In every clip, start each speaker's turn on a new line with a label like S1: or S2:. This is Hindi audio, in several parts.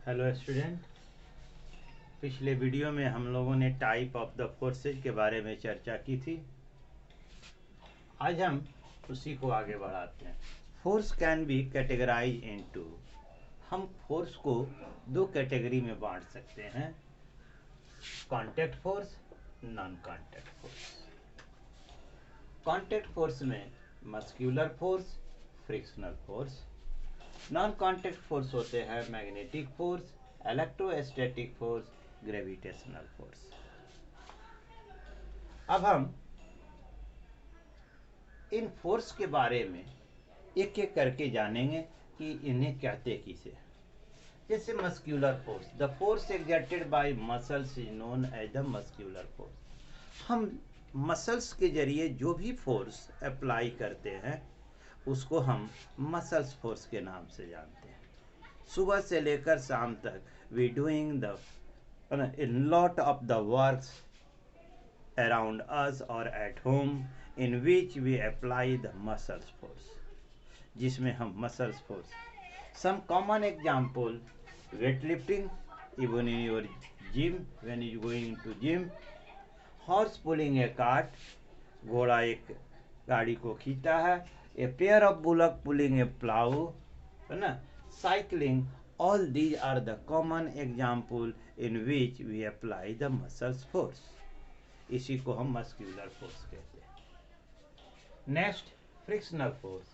S1: Hello student. पिछले वीडियो में हम लोगों ने टाइप ऑफ द फोर्सेज के बारे में चर्चा की थी। आज हम उसी को आगे बढ़ाते हैं। Force can be categorise into, हम फोर्स को दो कैटेगरी में बांट सकते हैं, contact force, non contact force. Contact force में muscular force, frictional force. Non contact force होते हैं magnetic force, electrostatic force, gravitational force. अब हम इन फोर्स के बारे में एक एक करके जानेंगे कि इन्हें कहते किसे। जैसे muscular force, the force exerted by muscles is known as the muscular force. हम मसल्स के जरिए जो भी फोर्स अप्लाई करते हैं उसको हम मसल्स फोर्स के नाम से जानते हैं। सुबह से लेकर शाम तक we doing the lot of the works around us or at home in which we apply the muscles force, जिसमें हम muscles force, some common example, weightlifting, even in your gym when you going to gym, horse pulling a cart, घोड़ा एक गाड़ी को खींचता है, a pair of bullock pulling a plow, है ना, cycling, all these are the common example in which we apply the muscles force। इसी को हम मस्कुलर फोर्स कहते हैं। Next, frictional force,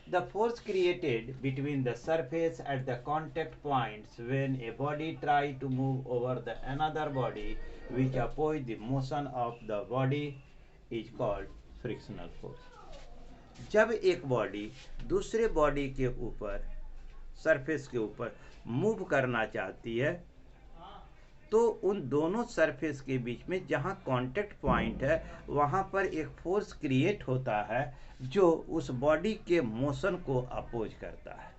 S1: the force created between the surface at the contact points when a body try to move over the another body which oppose the motion of the body is called frictional force. जब एक बॉडी दूसरे बॉडी के ऊपर, सरफेस के ऊपर मूव करना चाहती है तो उन दोनों सरफेस के बीच में जहां कांटेक्ट पॉइंट है वहां पर एक फोर्स क्रिएट होता है जो उस बॉडी के मोशन को अपोज करता है।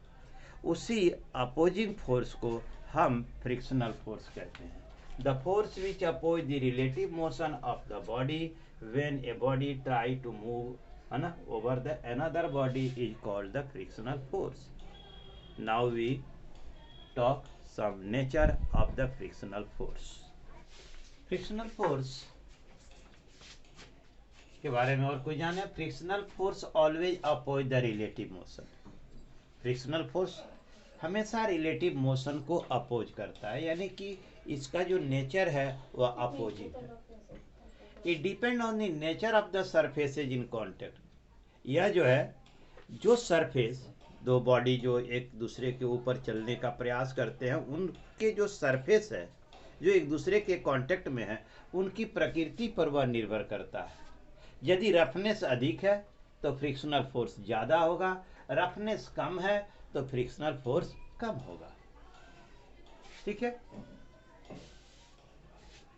S1: उसी अपोजिंग फोर्स को हम फ्रिक्शनल फोर्स कहते हैं। The force which oppose the relative motion of the body when a body try to move, है ना, over the another body is called the frictional force. Now we talk some nature of the frictional force। Frictional force के बारे में और कोई जाने? Frictional force always oppose the relative motion. Frictional force हमेशा रिलेटिव मोशन को अपोज करता है, यानी कि इसका जो नेचर है वह अपोजिट है। It depend on the nature of the surfaces in contact. यह जो है, जो सरफेस, दो बॉडी जो एक दूसरे के ऊपर चलने का प्रयास करते हैं, उनके जो सरफेस है जो एक दूसरे के कांटेक्ट में है, उनकी प्रकृति पर वह निर्भर करता है। यदि रफनेस अधिक है तो फ्रिक्शनल फोर्स ज़्यादा होगा, रफनेस कम है तो फ्रिक्शनल फोर्स कम होगा। ठीक है।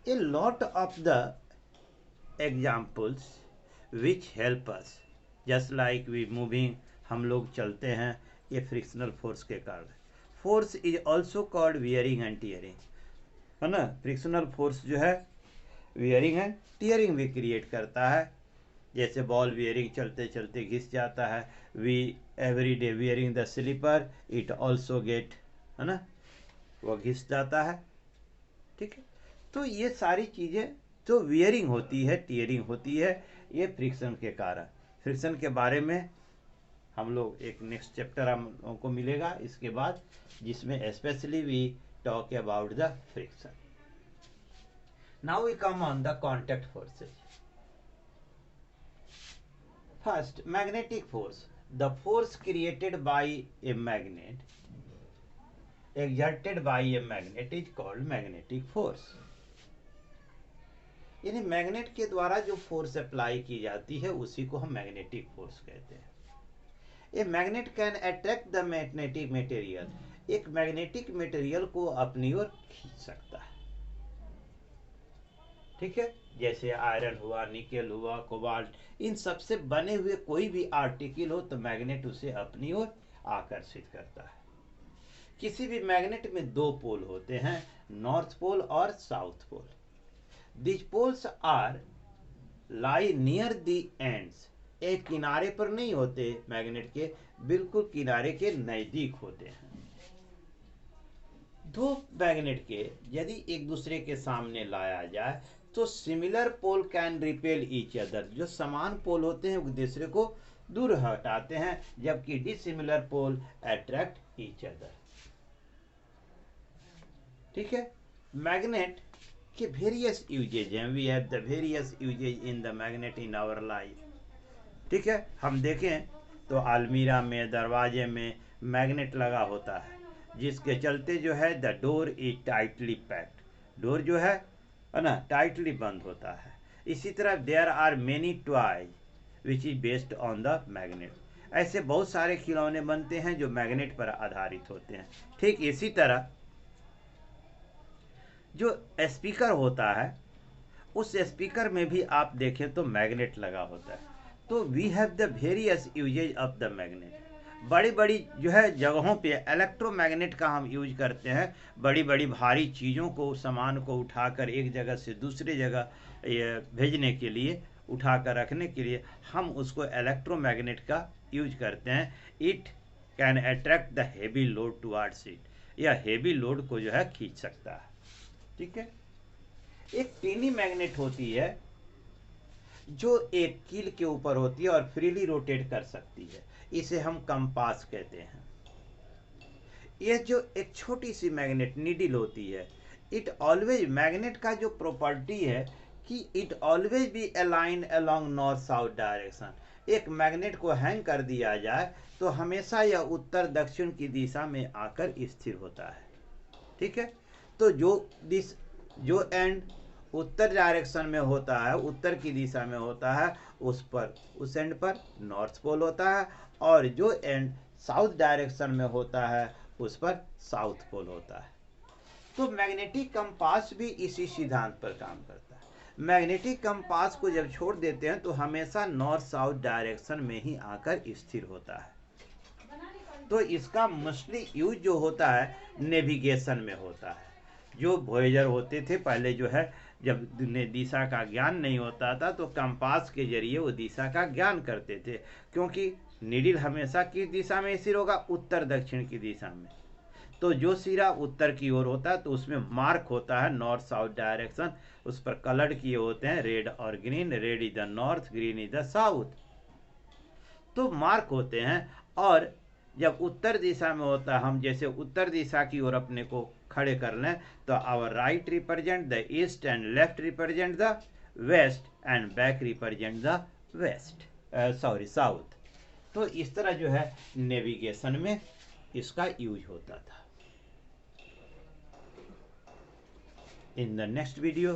S1: A lot of the examples which help us, just like we moving, हम लोग चलते हैं, ये फ्रिक्शनल फोर्स के कारण। Force is also called wearing and tearing, है ना। फ्रिक्शनल फोर्स जो है वियरिंग एंड टीयरिंग भी क्रिएट करता है। जैसे बॉल वियरिंग, चलते चलते घिस जाता है। We every day wearing the slipper, it also get, है ना, वो घिस जाता है। ठीक है। तो ये सारी चीज़ें जो वियरिंग होती है, टीयरिंग होती है, ये फ्रिक्शन के कारण। फ्रिक्शन के बारे में हम लोग एक नेक्स्ट चैप्टर हम लोगों को मिलेगा इसके बाद, जिसमें specially we talk about the friction. Now we come on the contact forces. First, magnetic force, the force created by a magnet exerted by a magnet is called magnetic force। यानी मैग्नेट के द्वारा जो फोर्स अप्लाई की जाती है उसी को हम मैग्नेटिक फोर्स कहते हैं। A magnet can attract the magnetic material, एक मैग्नेटिक मटेरियल को अपनी ओर खींच सकता है। ठीक है। जैसे आयरन हुआ, निकेल हुआ, कोबाल्ट, इन सब से बने हुए कोई भी आर्टिकल हो तो मैग्नेट उसे अपनी ओर आकर्षित करता है। किसी भी मैग्नेट में दो पोल होते हैं, नॉर्थ पोल और south pole. These poles are lie near the ends, एक किनारे पर नहीं होते मैग्नेट के, बिल्कुल किनारे के नजदीक होते हैं। दो मैग्नेट के यदि एक दूसरे के सामने लाया जाए तो similar pole can repel each other, जो समान पोल होते हैं एक दूसरे को दूर हटाते हैं, जबकि dissimilar pole attract each other. ठीक है, मैग्नेट के वेरियस यूजेज हैं, we have the various uses in the magnet in our life. ठीक है, हम देखें तो अलमीरा में, दरवाजे में मैग्नेट लगा होता है, जिसके चलते जो है the door is tightly packed, door जो है ना टाइटली बंद होता है। इसी तरह there are many toys which is based on the magnet, ऐसे बहुत सारे खिलौने बनते हैं जो मैग्नेट पर आधारित होते हैं। ठीक इसी तरह जो स्पीकर होता है, उस स्पीकर में भी आप देखें तो मैग्नेट लगा होता है। तो we have the various uses of the magnet. बड़ी बड़ी जो है जगहों पे इलेक्ट्रोमैग्नेट का हम यूज करते हैं, बड़ी बड़ी भारी चीज़ों को, सामान को उठाकर एक जगह से दूसरी जगह भेजने के लिए, उठाकर रखने के लिए हम उसको इलेक्ट्रोमैग्नेट का यूज करते हैं। It can attract the heavy load towards it, यह हेवी लोड को जो है खींच सकता है। ठीक है, एक टेनी मैग्नेट होती है जो एक कील के ऊपर होती है और फ्रीली रोटेट कर सकती है, इसे हम कंपास कहते हैं। यह जो एक छोटी सी मैग्नेट नीडल होती है, इट ऑलवेज, मैग्नेट का जो प्रॉपर्टी है कि it always be align along north south direction. एक मैग्नेट को हैंग कर दिया जाए तो हमेशा यह उत्तर दक्षिण की दिशा में आकर स्थिर होता है। ठीक है, तो जो एंड उत्तर डायरेक्शन में होता है, उत्तर की दिशा में होता है, उस एंड पर नॉर्थ पोल होता है, और जो एंड साउथ डायरेक्शन में होता है उस पर साउथ पोल होता है। तो मैग्नेटिक कंपास भी इसी सिद्धांत पर काम करता है। मैग्नेटिक कंपास को जब छोड़ देते हैं तो हमेशा नॉर्थ साउथ डायरेक्शन में ही आकर स्थिर होता है। तो इसका मोस्टली यूज जो होता है नेविगेशन में होता है। जो वॉयेजर होते थे पहले जो है, जब दिशा का ज्ञान नहीं होता था तो कंपास के जरिए वो दिशा का ज्ञान करते थे, क्योंकि नीडल हमेशा किस दिशा में स्थिर होगा, उत्तर दक्षिण की दिशा में। तो जो सिरा उत्तर की ओर होता है तो उसमें मार्क होता है नॉर्थ साउथ डायरेक्शन, उस पर कलर्ड किए होते हैं रेड और green, red is the north, green is the south, तो मार्क होते हैं। और जब उत्तर दिशा में होता है, हम जैसे उत्तर दिशा की ओर अपने को खड़े कर लें तो our right represent the east and left represent the west and back represent the west, south. तो इस तरह जो है नेविगेशन में इसका यूज होता था। In the next video,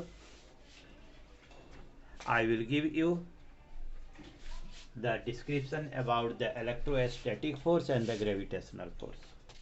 S1: I will give you the description about the electrostatic force and the gravitational force.